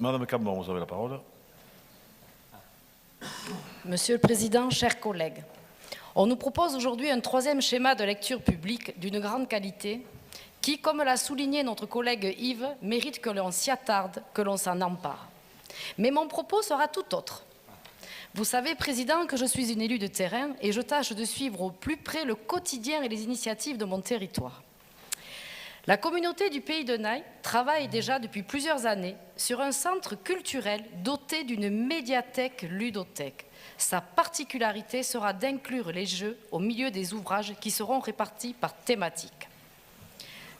Madame Cambon, vous avez la parole. Monsieur le Président, chers collègues, on nous propose aujourd'hui un troisième schéma de lecture publique d'une grande qualité qui, comme l'a souligné notre collègue Yves, mérite que l'on s'y attarde, que l'on s'en empare. Mais mon propos sera tout autre. Vous savez, Président, que je suis une élue de terrain et je tâche de suivre au plus près le quotidien et les initiatives de mon territoire. La communauté du Pays de Naye travaille déjà depuis plusieurs années sur un centre culturel doté d'une médiathèque ludothèque. Sa particularité sera d'inclure les jeux au milieu des ouvrages qui seront répartis par thématique.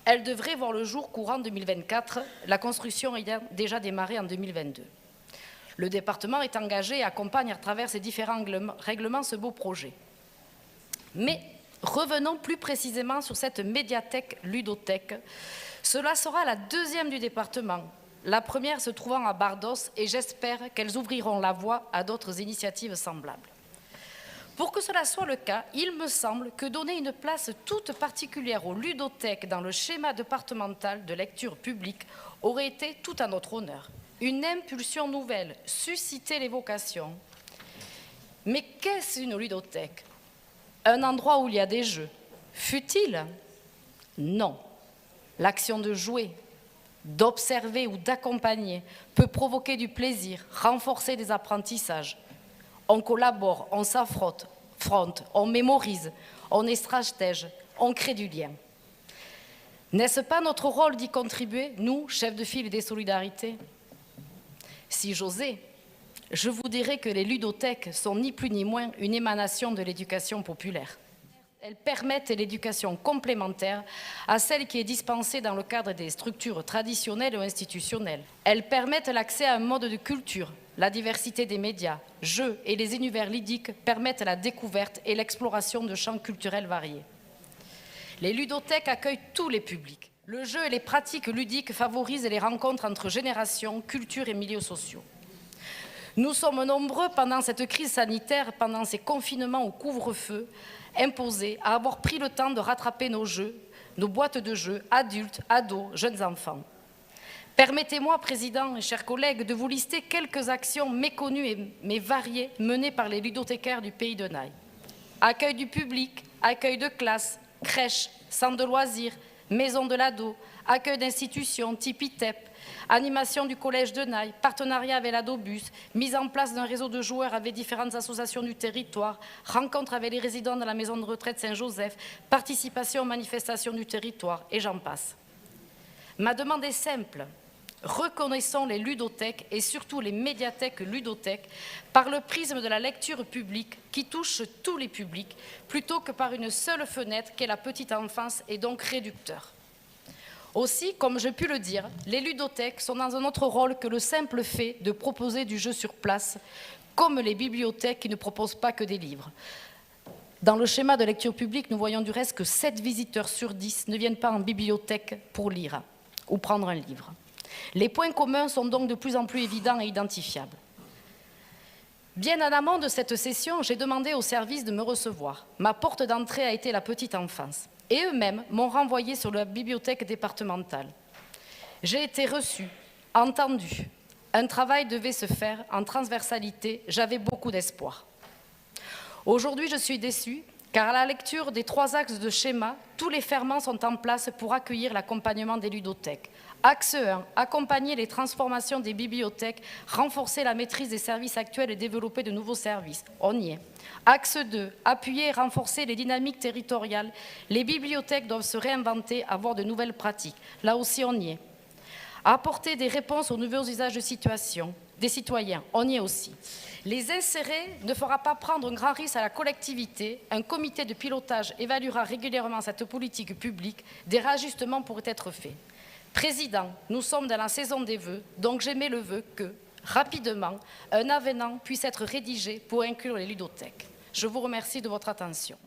Elle devrait voir le jour courant 2024, la construction ayant déjà démarré en 2022. Le département est engagé et accompagne à travers ses différents règlements ce beau projet. Mais revenons plus précisément sur cette médiathèque ludothèque. Cela sera la deuxième du département, la première se trouvant à Bardos, et j'espère qu'elles ouvriront la voie à d'autres initiatives semblables. Pour que cela soit le cas, il me semble que donner une place toute particulière aux ludothèques dans le schéma départemental de lecture publique aurait été tout à notre honneur. Une impulsion nouvelle, susciter les vocations. Mais qu'est-ce une ludothèque ? Un endroit où il y a des jeux. Fut-il ? Non. L'action de jouer, d'observer ou d'accompagner peut provoquer du plaisir, renforcer des apprentissages. On collabore, on s'affronte, on mémorise, on est stratège, on crée du lien. N'est-ce pas notre rôle d'y contribuer, nous, chefs de file des solidarités ? Si j'osais, je vous dirais que les ludothèques sont ni plus ni moins une émanation de l'éducation populaire. Elles permettent l'éducation complémentaire à celle qui est dispensée dans le cadre des structures traditionnelles ou institutionnelles. Elles permettent l'accès à un mode de culture. La diversité des médias, jeux et les univers ludiques permettent la découverte et l'exploration de champs culturels variés. Les ludothèques accueillent tous les publics. Le jeu et les pratiques ludiques favorisent les rencontres entre générations, cultures et milieux sociaux. Nous sommes nombreux pendant cette crise sanitaire, pendant ces confinements au couvre-feu, imposés à avoir pris le temps de rattraper nos jeux, nos boîtes de jeux, adultes, ados, jeunes enfants. Permettez-moi, Président et chers collègues, de vous lister quelques actions méconnues mais variées menées par les ludothécaires du Pays de Naye. Accueil du public, accueil de classe, crèche, centre de loisirs, maison de l'ado, accueil d'institutions, type ITEP, animation du collège de Naye, partenariat avec l'Adobus, mise en place d'un réseau de joueurs avec différentes associations du territoire, rencontre avec les résidents de la maison de retraite Saint-Joseph, participation aux manifestations du territoire, et j'en passe. Ma demande est simple. Reconnaissons les ludothèques et surtout les médiathèques ludothèques par le prisme de la lecture publique qui touche tous les publics plutôt que par une seule fenêtre qu'est la petite enfance et donc réducteur. Aussi, comme j'ai pu le dire, les ludothèques sont dans un autre rôle que le simple fait de proposer du jeu sur place, comme les bibliothèques qui ne proposent pas que des livres. Dans le schéma de lecture publique, nous voyons du reste que 7 visiteurs sur 10 ne viennent pas en bibliothèque pour lire ou prendre un livre. Les points communs sont donc de plus en plus évidents et identifiables. Bien en amont de cette session, j'ai demandé au service de me recevoir. Ma porte d'entrée a été la petite enfance. Et eux-mêmes m'ont renvoyé sur la bibliothèque départementale. J'ai été reçue, entendue. Un travail devait se faire en transversalité. J'avais beaucoup d'espoir. Aujourd'hui, je suis déçue, car à la lecture des 3 axes de schéma, tous les ferments sont en place pour accueillir l'accompagnement des ludothèques. Axe 1, accompagner les transformations des bibliothèques, renforcer la maîtrise des services actuels et développer de nouveaux services. On y est. Axe 2, appuyer et renforcer les dynamiques territoriales. Les bibliothèques doivent se réinventer, avoir de nouvelles pratiques. Là aussi, on y est. Apporter des réponses aux nouveaux usages de situation des citoyens, on y est aussi. Les insérer ne fera pas prendre un grand risque à la collectivité. Un comité de pilotage évaluera régulièrement cette politique publique. Des réajustements pourraient être faits. Président, nous sommes dans la saison des vœux, donc j'émets le vœu que, rapidement, un avenant puisse être rédigé pour inclure les ludothèques. Je vous remercie de votre attention.